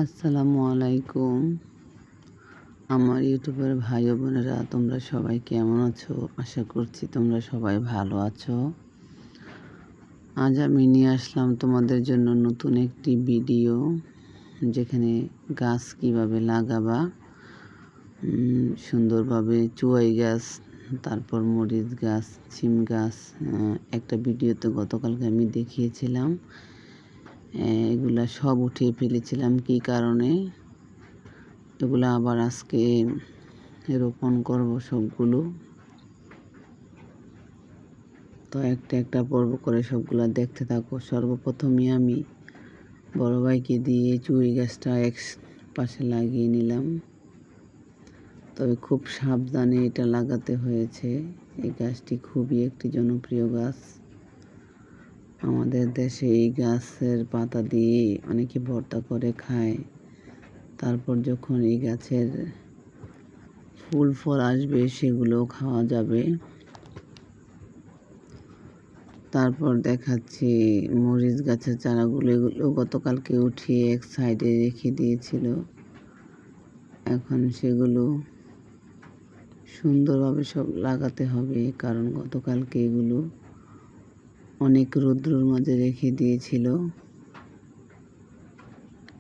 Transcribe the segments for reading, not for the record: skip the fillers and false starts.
আসসালামু আলাইকুম। আমার ইউটিউবের ভাই ও বোনেরা, তোমরা সবাই কেমন আছো? আশা করছি তোমরা সবাই ভালো আছো। আজ আমি নিয়ে আসলাম তোমাদের জন্য নতুন একটি ভিডিও, যেখানে গাছ কিভাবে লাগাবা, সুন্দরভাবে চুয়াই গাছ, তারপর মরিচ গাছ, সিম গাছ। একটা ভিডিওতে গতকালকে আমি দেখিয়েছিলাম, এগুলা সব উঠিয়ে ফেলেছিলাম কী কারণে। এগুলো আবার আজকে রোপণ করব সবগুলো। তো একটা একটা পর্ব করে সবগুলো দেখতে থাকো। সর্বপ্রথমে আমি বড় ভাইকে দিয়ে চুই গাছটা এক পাশে লাগিয়ে নিলাম। তবে খুব সাবধানে এটা লাগাতে হয়েছে। এই গাছটি খুবই একটি জনপ্রিয় গাছ। আমাদের দেশে এই গাছের পাতা দিয়ে অনেকে ভর্তা করে খায়। তারপর যখন এই গাছের ফুল ফল আসবে, সেগুলো খাওয়া যাবে। তারপর দেখাচ্ছি মরিচ গাছের চারাগুলো। এগুলো গতকালকে উঠিয়ে এক সাইডে রেখে দিয়েছিল। এখন সেগুলো সুন্দরভাবে সব লাগাতে হবে, কারণ গতকালকে এগুলো অনেক রৌদ্রের মাঝে রেখে দিয়েছিল।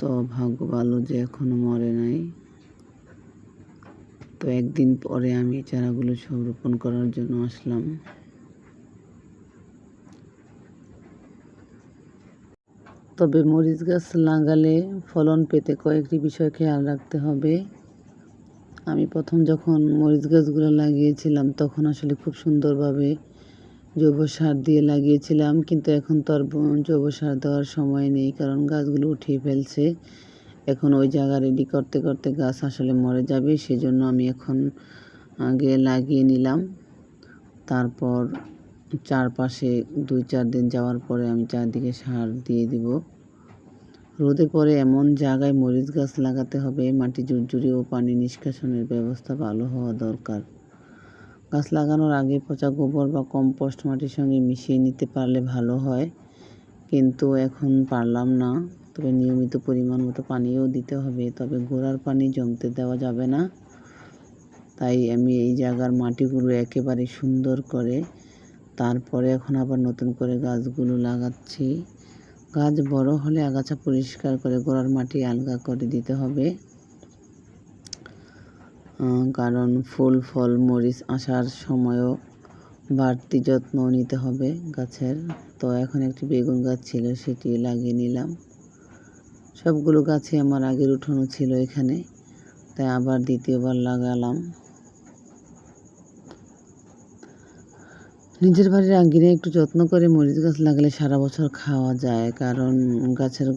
তো ভাগ্য ভালো যে এখনো মরে নাই। তো একদিন পরে আমি চারাগুলো সব রোপণ করার জন্য আসলাম। তবে মরিচ গাছ লাগালে ফলন পেতে কয়েকটি বিষয় খেয়াল রাখতে হবে। আমি প্রথম যখন মরিচ গাছগুলো লাগিয়েছিলাম, তখন আসলে খুব সুন্দরভাবে জৈব সার দিয়ে লাগিয়েছিলাম, কিন্তু এখন তো আর জৈব সার দেওয়ার সময় নেই, কারণ গাছগুলো উঠিয়ে ফেলছে। এখন ওই জায়গা রেডি করতে করতে গাছ আসলে মরে যাবে। সেজন্য আমি এখন আগে লাগিয়ে নিলাম। তারপর চারপাশে 2-4 দিন যাওয়ার পরে আমি চারদিকে সার দিয়ে দিব। রোদে পরে এমন জায়গায় মরিচ গাছ লাগাতে হবে, মাটি ঝুরঝুরে ও পানি নিষ্কাশনের ব্যবস্থা ভালো হওয়া দরকার। গাছ লাগানোর আগে পচা গোবর বা কম্পোস্ট মাটির সঙ্গে মিশিয়ে নিতে পারলে ভালো হয়, কিন্তু এখন পারলাম না। তবে নিয়মিত পরিমাণ মতো পানিও দিতে হবে, তবে গোড়ার পানি জমতে দেওয়া যাবে না। তাই আমি এই জায়গার মাটিগুলো একেবারে সুন্দর করে তারপরে এখন আবার নতুন করে গাছগুলো লাগাচ্ছি। গাছ বড় হলে আগাছা পরিষ্কার করে গোড়ার মাটি আলগা করে দিতে হবে, কারণ ফুল ফল মরিচ আসার সময়ও বাড়তি যত্ন নিতে হবে গাছের। তো এখন একটি বেগুন গাছ ছিল, সেটি লাগিয়ে নিলাম। সবগুলো গাছে আমার আগের উঠানো ছিল এখানে, তাই আবার দ্বিতীয়বার লাগালাম। নিজের বাড়ির আঙিনায় একটু যত্ন করে মরিচ গাছ লাগালে সারা বছর খাওয়া যায়, কারণ গাছের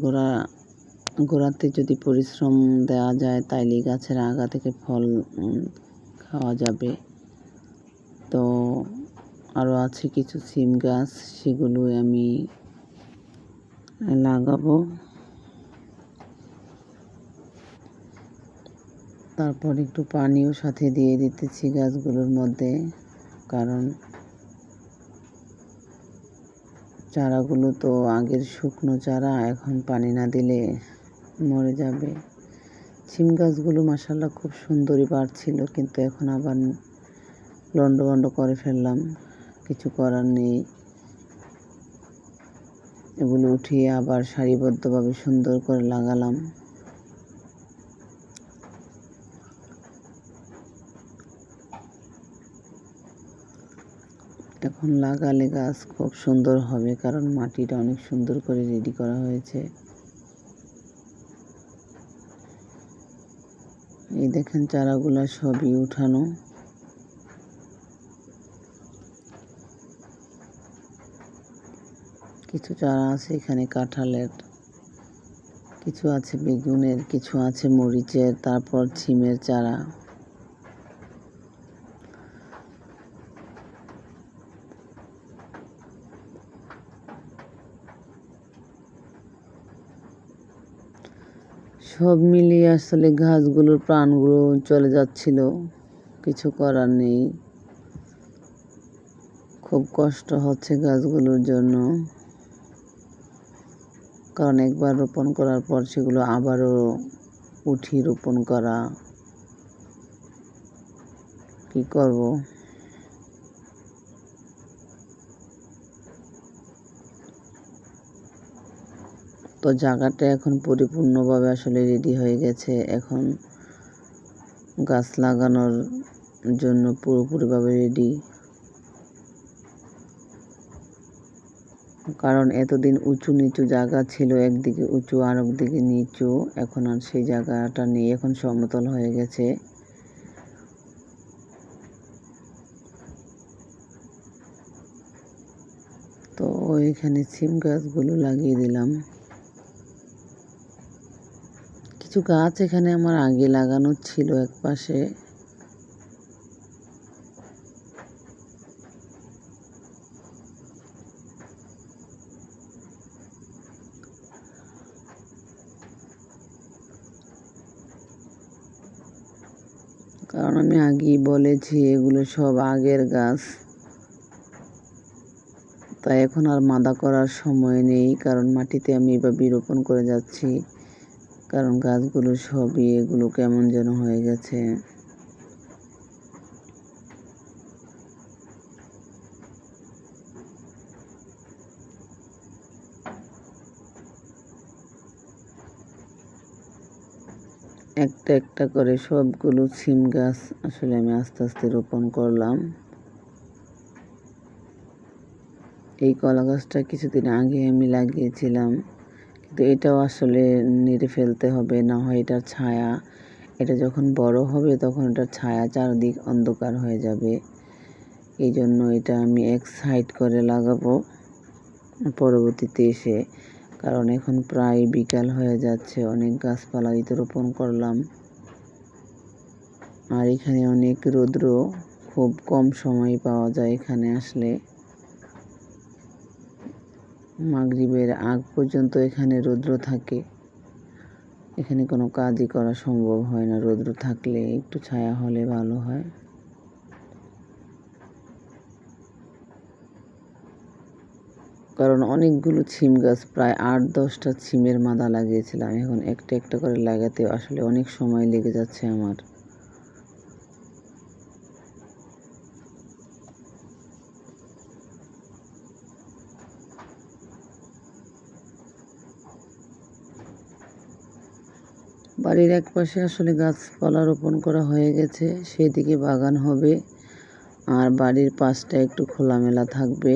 গোড়াতে যদি পরিশ্রম দেওয়া যায়, তাইলে গাছের আগা থেকে ফল খাওয়া যাবে। তো আরও আছে কিছু সিম গাছ, সেগুলো আমি লাগাবো। তারপর একটু পানিও সাথে দিয়ে দিতেছি গাছগুলোর মধ্যে, কারণ চারাগুলো তো আগের শুকনো চারা, এখন পানি না দিলে মরে যাবে। সিম গাছগুলো মাশাআল্লাহ খুব সুন্দরই বাড়ছিল, কিন্তু এখন আবার লন্ডভন্ড করে ফেললাম। কিছু করার নেই। এগুলো উঠিয়ে আবার সারিবদ্ধভাবে সুন্দর করে লাগালাম। এখন লাগালে গাছ খুব সুন্দর হবে, কারণ মাটিটা অনেক সুন্দর করে রেডি করা হয়েছে। এই দেখেন চারাগুলো সবই উঠানো। কিছু চারা আছে এখানে কাঁঠালের, কিছু আছে বেগুনের, কিছু আছে মরিচের, তারপর সিমের চারা। সব মিলিয়ে আসলে গাছগুলোর প্রাণগুলো চলে যাচ্ছিল, কিছু করার নেই। খুব কষ্ট হচ্ছে গাছগুলোর জন্য, কারণ একবার রোপণ করার পর সেগুলো আবারও উঠিয়ে রোপণ করা, কি করব। তো জায়গাটা এখন পরিপূর্ণভাবে আসলে রেডি হয়ে গেছে। এখন গাছ লাগানোর জন্য পুরোপুরিভাবে রেডি। কারণ এতদিন উঁচু নিচু জায়গা ছিল, একদিকে উঁচু আর একদিকে নিচু, এখন আর সেই জায়গাটা নেই, এখন সমতল হয়ে গেছে। তো এখানে সিম গাছগুলো লাগিয়ে দিলাম। কিছু গাছ এখানে আমার আগে লাগানো ছিল এক পাশে, কারণ আমি আগেই বলেছি এগুলো সব আগের গাছ, তাই এখন আর মাদা করার সময় নেই, কারণ মাটিতে আমি এভাবে রোপণ করে যাচ্ছি। কারণ গাছগুলো সবই এগুলো কেমন যেন হয়ে গেছে। একটা একটা করে সবগুলো সিম গাছ আসলে আমি আস্তে আস্তে রোপণ করলাম। এই কলা গাছটা কিছুদিন আগে আমি লাগিয়েছিলাম, কিন্তু এটাও আসলে নেড়ে ফেলতে হবে, না হয় এটার ছায়া, এটা যখন বড় হবে তখন এটার ছায়া চারদিক অন্ধকার হয়ে যাবে। এই জন্য এটা আমি এক সাইড করে লাগাবো পরবর্তীতে এসে, কারণ এখন প্রায় বিকাল হয়ে যাচ্ছে, অনেক গাছপালাই তো রোপণ করলাম। আর এখানে অনেক রৌদ্র, খুব কম সময় পাওয়া যায় এখানে আসলে। মাগরিবের আগ পর্যন্ত এখানে রৌদ্র থাকে, এখানে কোনো কাজই করা সম্ভব হয় না রৌদ্র থাকলে, একটু ছায়া হলে ভালো হয়। কারণ অনেকগুলো সিম গাছ, প্রায় 8-10টা সিমের মাদা লাগিয়েছিলাম, এখন একটা একটা করে লাগাতে আসলে অনেক সময় লেগে যাচ্ছে আমার। বাড়ির এক পাশে আসলে গাছপালা রোপণ করা হয়ে গেছে, সেদিকে বাগান হবে, আর বাড়ির পাশটা একটু খোলামেলা থাকবে।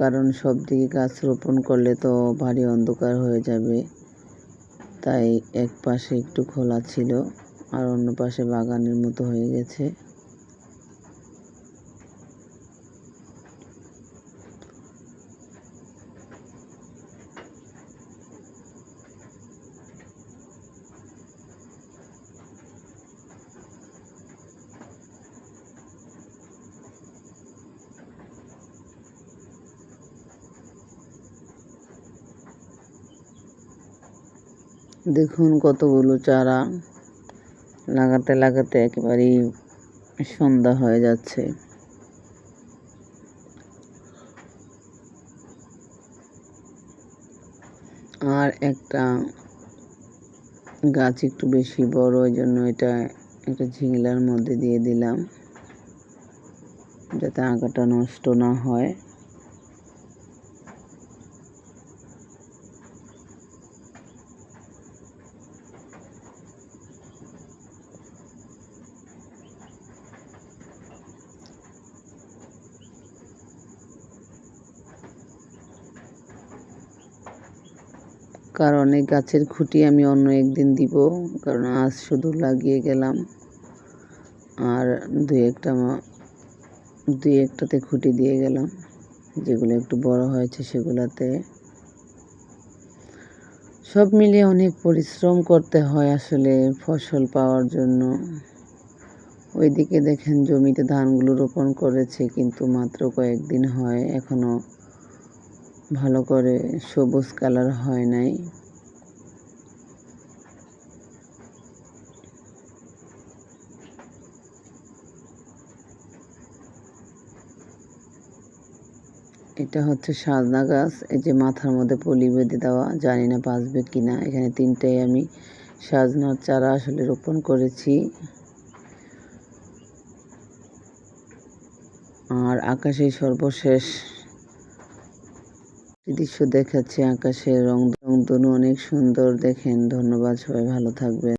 কারণ সব দিকে গাছ রোপণ করলে তো ভারী অন্ধকার হয়ে যাবে, তাই এক পাশে একটু খোলা ছিল আর অন্য পাশে বাগানের মতো হয়ে গেছে। দেখুন কতগুলো চারা লাগাতে লাগাতে একেবারেই সন্ধ্যা হয়ে যাচ্ছে। আর একটা গাছ একটু বেশি বড়, ওই জন্য এটা একটা ঝিংলার মধ্যে দিয়ে দিলাম, যাতে আগাটা নষ্ট না হয়। কারণ এই গাছের খুঁটি আমি অন্য একদিন দিব, কারণ আজ শুধু লাগিয়ে গেলাম, আর দুই একটাতে খুঁটি দিয়ে গেলাম, যেগুলো একটু বড় হয়েছে সেগুলাতে। সব মিলিয়ে অনেক পরিশ্রম করতে হয় আসলে ফসল পাওয়ার জন্য। ওইদিকে দেখেন জমিতে ধানগুলো রোপণ করেছে, কিন্তু মাত্র কয়েকদিন হয়, এখনো ভালো করে সবুজ কালার হয় নাই। এটা হচ্ছে সাজনা গাছ। এই যে মাথার মধ্যে পলি বেঁধে দেওয়া, জানি না বাঁচবে কিনা। এখানে 3টাই আমি সাজনার চারা আসলে রোপণ করেছি। আর আকাশেই সর্বশেষ দৃশ্য দেখাচ্ছে। আকাশের রংধনু অনেক সুন্দর, দেখেন। ধন্যবাদ, সবাই ভালো থাকবেন।